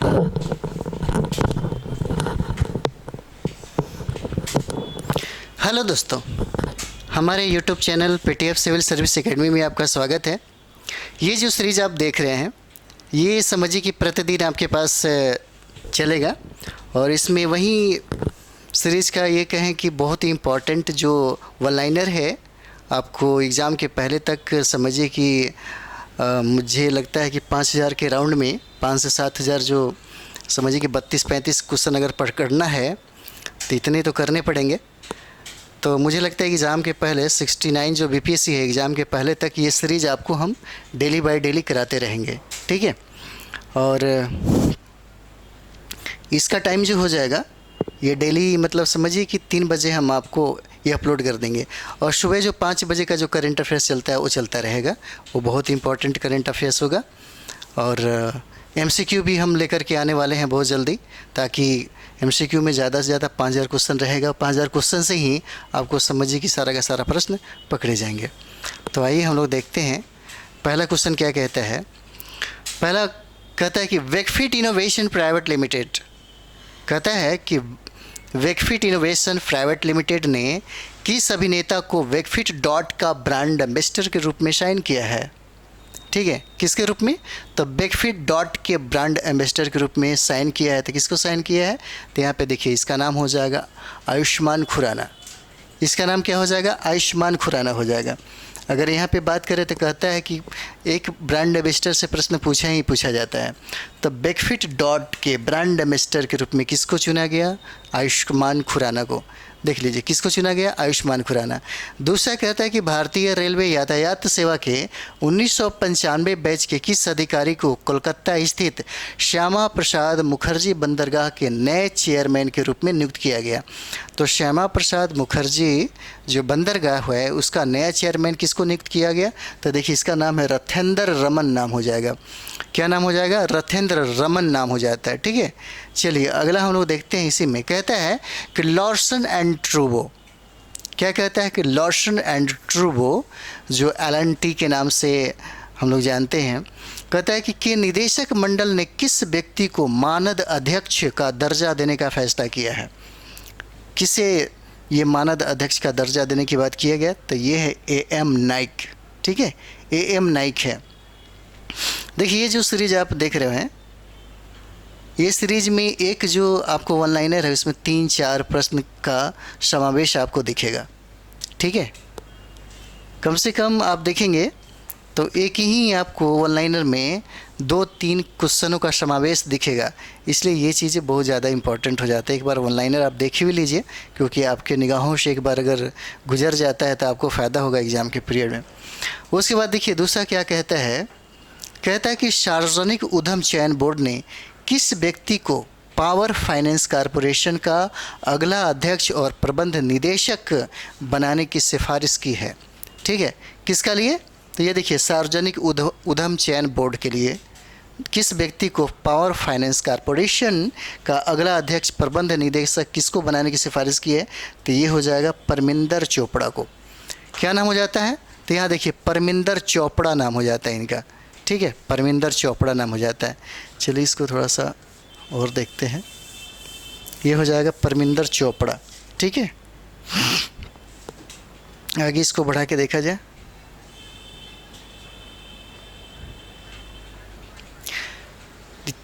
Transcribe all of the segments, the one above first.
Hello दोस्तों, हमारे YouTube channel PTF civil service academy में आपका स्वागत है। ये जो सीरीज़ आप देख रहे हैं, ये समझिए कि प्रतिदिन आपके पास चलेगा और इसमें वही सीरीज़ का ये कहें कि बहुत ही इम्पॉर्टेंट जो वन लाइनर है, आपको एग्ज़ाम के पहले तक समझिए कि मुझे लगता है कि 5000 के राउंड में 5 से 7000 जो समझिए कि 32-35 क्वेश्चन अगर पकड़ना है तो इतने तो करने पड़ेंगे। तो मुझे लगता है कि एग्ज़ाम के पहले 69 जो बीपीएससी है, एग्ज़ाम के पहले तक ये सीरीज़ आपको हम डेली बाय डेली कराते रहेंगे, ठीक है। और इसका टाइम जो हो जाएगा ये डेली मतलब समझिए कि 3 बजे हम आपको ये अपलोड कर देंगे और सुबह जो 5 बजे का जो करंट अफेयर्स चलता है वो चलता रहेगा। वो बहुत इंपॉर्टेंट करंट अफेयर्स होगा और एमसीक्यू भी हम लेकर के आने वाले हैं बहुत जल्दी, ताकि एमसीक्यू में ज़्यादा से ज़्यादा 5000 क्वेश्चन रहेगा। 5000 क्वेश्चन से ही आपको समझिए कि सारा का सारा प्रश्न पकड़े जाएंगे। तो आइए हम लोग देखते हैं पहला क्वेश्चन क्या कहता है। पहला कहता है कि वेकफिट इनोवेशन प्राइवेट लिमिटेड कहता है कि वेकफिट इनोवेशन प्राइवेट लिमिटेड ने किस अभिनेता को वेकफिट डॉट का ब्रांड एम्बेसडर के रूप में साइन किया है। ठीक है, किसके रूप में? तो वेकफिट डॉट के ब्रांड एम्बेसडर के रूप में साइन किया है। तो किसको साइन किया है? तो यहाँ पे देखिए, इसका नाम हो जाएगा आयुष्मान खुराना। इसका नाम क्या हो जाएगा? आयुष्मान खुराना हो जाएगा। अगर यहाँ पे बात करें तो कहता है कि एक ब्रांड एम्बेसडर से प्रश्न पूछा जाता है, तो वेकफिट डॉट के ब्रांड एम्बेसडर के रूप में किसको चुना गया? आयुष्मान खुराना को। देख लीजिए किसको चुना गया? आयुष्मान खुराना। दूसरा कहता है कि भारतीय रेलवे यातायात सेवा के 1995 बैच के किस अधिकारी को कोलकाता स्थित श्यामा प्रसाद मुखर्जी बंदरगाह के नए चेयरमैन के रूप में नियुक्त किया गया। तो श्यामा प्रसाद मुखर्जी जो बंदरगाह है उसका नया चेयरमैन किसको नियुक्त किया गया? तो देखिए इसका नाम है रथेंद्र रमन नाम हो जाएगा। क्या नाम हो जाएगा? रथेंद्र रमन नाम हो जाता है, ठीक है। चलिए अगला हम लोग देखते हैं। इसी में कहता है कि लॉर्सन एंड ट्रूबो, क्या कहता है कि लॉर्सन एंड ट्रूबो जो एल&टी के नाम से हम लोग जानते हैं, कहता है कि निदेशक मंडल ने किस व्यक्ति को मानद अध्यक्ष का दर्जा देने का फैसला किया है। किसे ये मानद अध्यक्ष का दर्जा देने की बात किया गया? तो ये है AM नाइक, ठीक है, AM नाइक है। देखिए ये जो सीरीज आप देख रहे हैं, ये सीरीज में एक जो आपको वन लाइनर है उसमें 3-4 प्रश्न का समावेश आपको दिखेगा, ठीक है। कम से कम आप देखेंगे तो एक ही आपको वन लाइनर में 2-3 क्वेश्चनों का समावेश दिखेगा। इसलिए ये चीज़ें बहुत ज़्यादा इंपॉर्टेंट हो जाता है। एक बार वन लाइनर आप देख भी लीजिए, क्योंकि आपके निगाहों से एक बार अगर गुजर जाता है तो आपको फ़ायदा होगा एग्ज़ाम के पीरियड में। उसके बाद देखिए दूसरा क्या कहता है। कहता है कि सार्वजनिक उद्यम चयन बोर्ड ने किस व्यक्ति को पावर फाइनेंस कॉरपोरेशन का अगला अध्यक्ष और प्रबंध निदेशक बनाने की सिफारिश की है। ठीक है, किसका लिए? तो ये देखिए सार्वजनिक उद्यम चयन बोर्ड के लिए किस व्यक्ति को पावर फाइनेंस कॉरपोरेशन का अगला अध्यक्ष प्रबंध निदेशक किसको बनाने की सिफारिश की है? तो ये हो जाएगा परमिंदर चोपड़ा को। क्या नाम हो जाता है? तो यहाँ देखिए परमिंदर चोपड़ा नाम हो जाता है इनका, ठीक है, परमिंदर चोपड़ा नाम हो जाता है। चलिए इसको थोड़ा सा और देखते हैं। ये हो जाएगा परमिंदर चोपड़ा, ठीक है। आगे इसको बढ़ा के देखा जाए।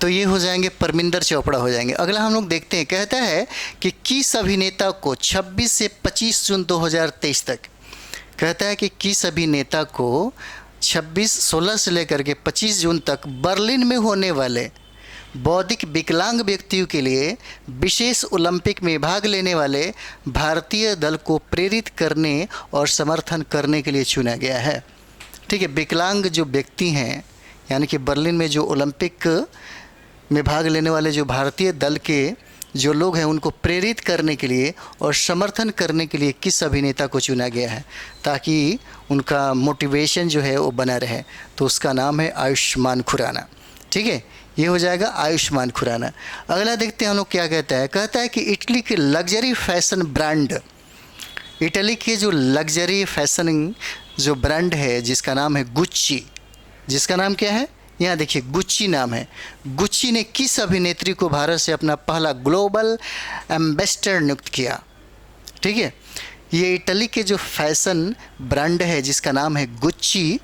तो ये हो जाएंगे परमिंदर चोपड़ा हो जाएंगे। अगला हम लोग देखते हैं। कहता है कि किस अभिनेता को 26 से 25 जून 2023 तक, कहता है कि किस अभिनेता को 16 से लेकर के 25 जून तक बर्लिन में होने वाले बौद्धिक विकलांग व्यक्तियों के लिए विशेष ओलंपिक में भाग लेने वाले भारतीय दल को प्रेरित करने और समर्थन करने के लिए चुना गया है। ठीक है, विकलांग जो व्यक्ति हैं, यानी कि बर्लिन में जो ओलंपिक में भाग लेने वाले जो भारतीय दल के जो लोग हैं उनको प्रेरित करने के लिए और समर्थन करने के लिए किस अभिनेता को चुना गया है, ताकि उनका मोटिवेशन जो है वो बना रहे। तो उसका नाम है आयुष्मान खुराना। ठीक है, ये हो जाएगा आयुष्मान खुराना। अगला देखते हैं हम लोग क्या कहता है। कहता है कि इटली के लग्जरी फैशन ब्रांड, इटली के जो लग्जरी फैशन जो ब्रांड है जिसका नाम है गुच्ची, जिसका नाम क्या है? यहाँ देखिए गुच्ची नाम है। गुच्ची ने किस अभिनेत्री को भारत से अपना पहला ग्लोबल एम्बेसडर नियुक्त किया? ठीक है, ये इटली के जो फैशन ब्रांड है जिसका नाम है गुच्ची,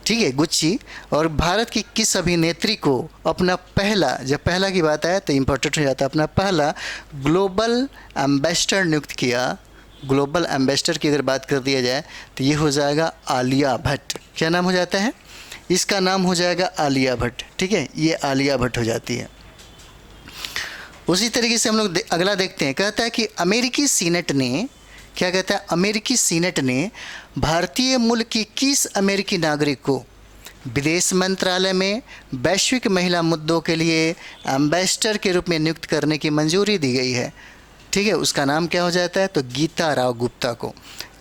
ठीक है, गुच्ची, और भारत की किस अभिनेत्री को अपना पहला, जब पहला की बात आए तो इम्पोर्टेंट हो जाता है, अपना पहला ग्लोबल एम्बेसडर नियुक्त किया? ग्लोबल एम्बेसडर की अगर बात कर दिया जाए तो ये हो जाएगा आलिया भट्ट। क्या नाम हो जाता है? इसका नाम हो जाएगा आलिया भट्ट। ठीक है, ये आलिया भट्ट हो जाती है। उसी तरीके से हम लोग अगला देखते हैं। कहता है कि अमेरिकी सीनेट ने, क्या कहता है, अमेरिकी सीनेट ने भारतीय मूल की किस अमेरिकी नागरिक को विदेश मंत्रालय में वैश्विक महिला मुद्दों के लिए एम्बेसडर के रूप में नियुक्त करने की मंजूरी दी गई है? ठीक है, उसका नाम क्या हो जाता है? तो गीता राव गुप्ता को।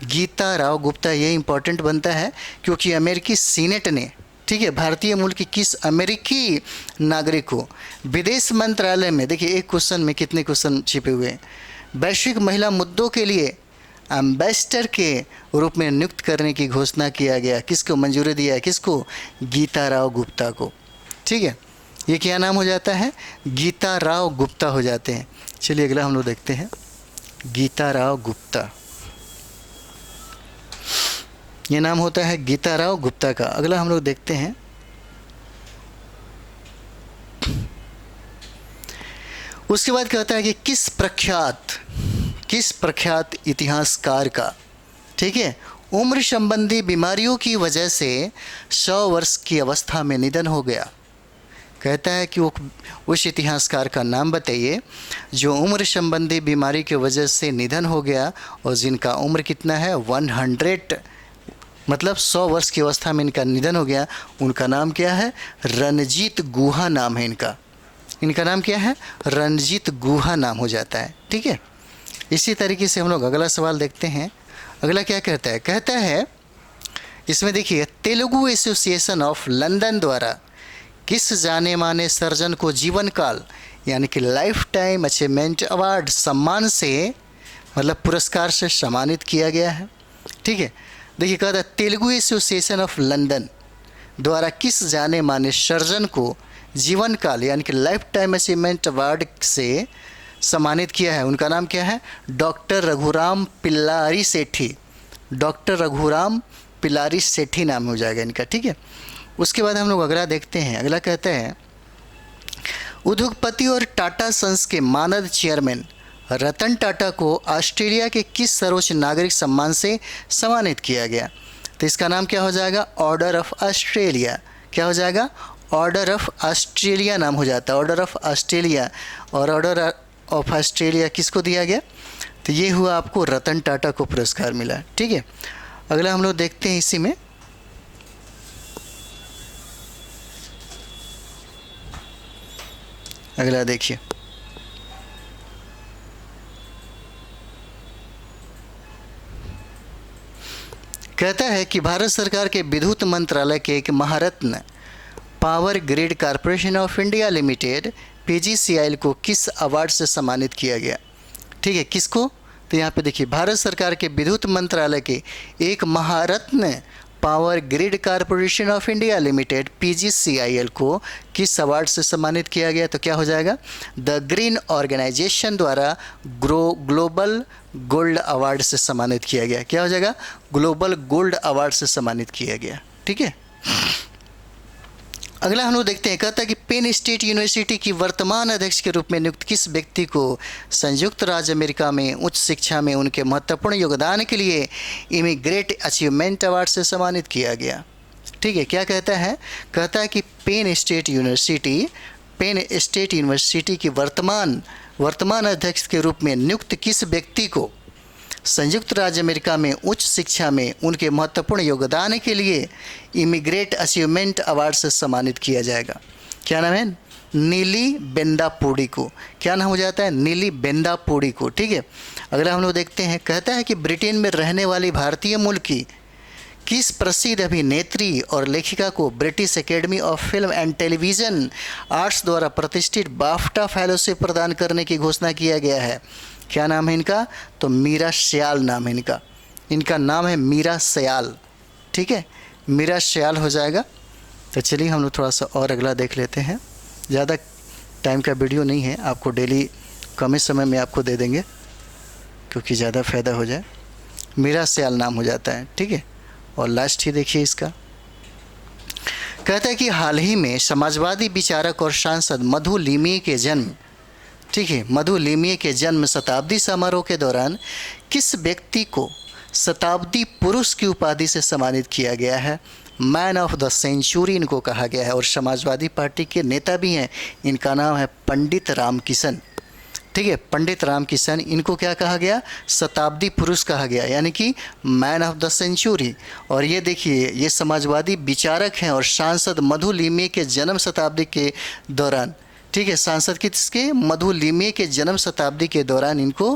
गीता राव गुप्ता ये इंपॉर्टेंट बनता है क्योंकि अमेरिकी सीनेट ने, ठीक है, भारतीय मूल की किस अमेरिकी नागरिक को विदेश मंत्रालय में, देखिए एक क्वेश्चन में कितने क्वेश्चन छिपे हुए हैं, वैश्विक महिला मुद्दों के लिए एम्बेसडर के रूप में नियुक्त करने की घोषणा किया गया। किसको मंजूरी दिया है? किसको? गीता राव गुप्ता को। ठीक है, ये क्या नाम हो जाता है? गीता राव गुप्ता हो जाते हैं। चलिए अगला हम लोग देखते हैं, गीता राव गुप्ता, ये नाम होता है गीता राव गुप्ता का। अगला हम लोग देखते हैं, उसके बाद कहता है कि किस प्रख्यात इतिहासकार का, ठीक है, उम्र संबंधी बीमारियों की वजह से 100 वर्ष की अवस्था में निधन हो गया? कहता है कि वो उस इतिहासकार का नाम बताइए जो उम्र संबंधी बीमारी की वजह से निधन हो गया और जिनका उम्र कितना है? 100, मतलब 100 वर्ष की अवस्था में इनका निधन हो गया। उनका नाम क्या है? रणजीत गुहा नाम है इनका। इनका नाम क्या है? रणजीत गुहा नाम हो जाता है। ठीक है, इसी तरीके से हम लोग अगला सवाल देखते हैं। अगला क्या कहता है? कहता है इसमें देखिए, तेलुगु एसोसिएशन ऑफ लंदन द्वारा किस जाने माने सर्जन को जीवन काल यानी कि लाइफ टाइम अचीवमेंट अवार्ड सम्मान से, मतलब पुरस्कार से सम्मानित किया गया है? ठीक है, देखिए कहता है तेलुगु एसोसिएशन ऑफ लंदन द्वारा किस जाने माने सर्जन को जीवन काल यानी कि लाइफ टाइम अचीवमेंट अवार्ड से सम्मानित किया है? उनका नाम क्या है? डॉक्टर रघुराम पिल्लारी सेठी। डॉक्टर रघुराम पिल्लारी सेठी नाम हो जाएगा इनका। ठीक है, उसके बाद हम लोग अगला देखते हैं। अगला कहते हैं उद्योगपति और टाटा सन्स के मानद चेयरमैन रतन टाटा को ऑस्ट्रेलिया के किस सर्वोच्च नागरिक सम्मान से सम्मानित किया गया? तो इसका नाम क्या हो जाएगा? Order of Australia. क्या हो जाएगा? ऑर्डर ऑफ ऑस्ट्रेलिया नाम हो जाता है, ऑर्डर ऑफ ऑस्ट्रेलिया। और ऑर्डर ऑफ ऑस्ट्रेलिया किसको दिया गया? तो ये हुआ आपको रतन टाटा को पुरस्कार मिला। ठीक है, अगला हम लोग देखते हैं इसी में। अगला देखिए, कहता है कि भारत सरकार के विद्युत मंत्रालय के एक Maharatna power grid corporation of India limited PGCIL को किस अवार्ड से सम्मानित किया गया? ठीक है, किसको? तो यहाँ पे देखिए, भारत सरकार के विद्युत मंत्रालय के एक Maharatna power grid corporation of India limited PGCIL को किस अवार्ड से सम्मानित किया गया? तो क्या हो जाएगा? द ग्रीन ऑर्गेनाइजेशन द्वारा ग्लोबल गोल्ड अवार्ड से सम्मानित किया गया। क्या हो जाएगा? ग्लोबल गोल्ड अवार्ड से सम्मानित किया गया। ठीक है, अगला हम लोग देखते हैं। कहता है कि पेन स्टेट यूनिवर्सिटी की वर्तमान अध्यक्ष के रूप में नियुक्त किस व्यक्ति को संयुक्त राज्य अमेरिका में उच्च शिक्षा में उनके महत्वपूर्ण योगदान के लिए इमिग्रेट अचीवमेंट अवार्ड से सम्मानित किया गया? ठीक है, क्या कहता है? कहता है कि पेन स्टेट यूनिवर्सिटी की वर्तमान अध्यक्ष के रूप में नियुक्त किस व्यक्ति को संयुक्त राज्य अमेरिका में उच्च शिक्षा में उनके महत्वपूर्ण योगदान के लिए इमिग्रेट अचीवमेंट अवार्ड से सम्मानित किया जाएगा? क्या नाम है? नीली बेंदापुडी को। क्या नाम हो जाता है? नीली बेंदापुडी को। ठीक है, अगला हम लोग देखते हैं। कहता है कि ब्रिटेन में रहने वाली भारतीय मूल की किस प्रसिद्ध अभिनेत्री और लेखिका को British academy of film and television arts द्वारा प्रतिष्ठित बाफ्टा फेलोशिप प्रदान करने की घोषणा किया गया है? क्या नाम है इनका? तो मीरा सयाल नाम है इनका। इनका नाम है मीरा सयाल। ठीक है, मीरा सयाल हो जाएगा। तो चलिए हम लोग थोड़ा सा और अगला देख लेते हैं। ज़्यादा टाइम का वीडियो नहीं है, आपको डेली कम ही समय में आपको दे देंगे क्योंकि ज़्यादा फ़ायदा हो जाए। मीरा सियाल नाम हो जाता है, ठीक है। और लास्ट ही देखिए इसका, कहता है कि हाल ही में समाजवादी विचारक और सांसद मधु लिमये के जन्म, ठीक है, मधु लिमये के जन्म शताब्दी समारोह के दौरान किस व्यक्ति को शताब्दी पुरुष की उपाधि से सम्मानित किया गया है? मैन ऑफ द सेंचुरी इनको कहा गया है और समाजवादी पार्टी के नेता भी हैं। इनका नाम है पंडित राम किशन, ठीक है, पंडित राम किशन। इनको क्या कहा गया? शताब्दी पुरुष कहा गया, यानी कि मैन ऑफ द सेंचुरी। और ये देखिए, ये समाजवादी विचारक हैं और सांसद मधु लिमये के जन्म शताब्दी के दौरान, ठीक है, सांसद किसके? मधु लिमये के जन्म शताब्दी के दौरान इनको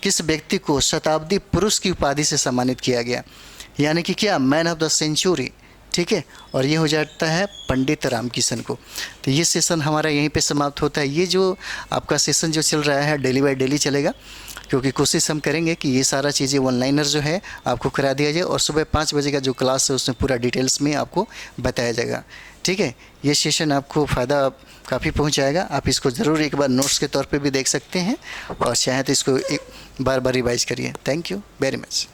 किस व्यक्ति को शताब्दी पुरुष की उपाधि से सम्मानित किया गया, यानी कि क्या? मैन ऑफ द सेंचुरी, ठीक है। और ये हो जाता है पंडित राम किशन को। तो ये सेशन हमारा यहीं पे समाप्त होता है। ये जो आपका सेशन जो चल रहा है डेली बाय डेली चलेगा, क्योंकि कोशिश हम करेंगे कि ये सारा चीज़ें ऑनलाइनर जो है आपको करा दिया जाए और सुबह 5 बजे का जो क्लास है उसमें पूरा डिटेल्स में आपको बताया जाएगा, ठीक है। ये सेशन आपको फ़ायदा काफ़ी पहुंचाएगा। आप इसको ज़रूर एक बार नोट्स के तौर पे भी देख सकते हैं और चाहें तो इसको एक बार रिवाइज करिए। Thank you very much.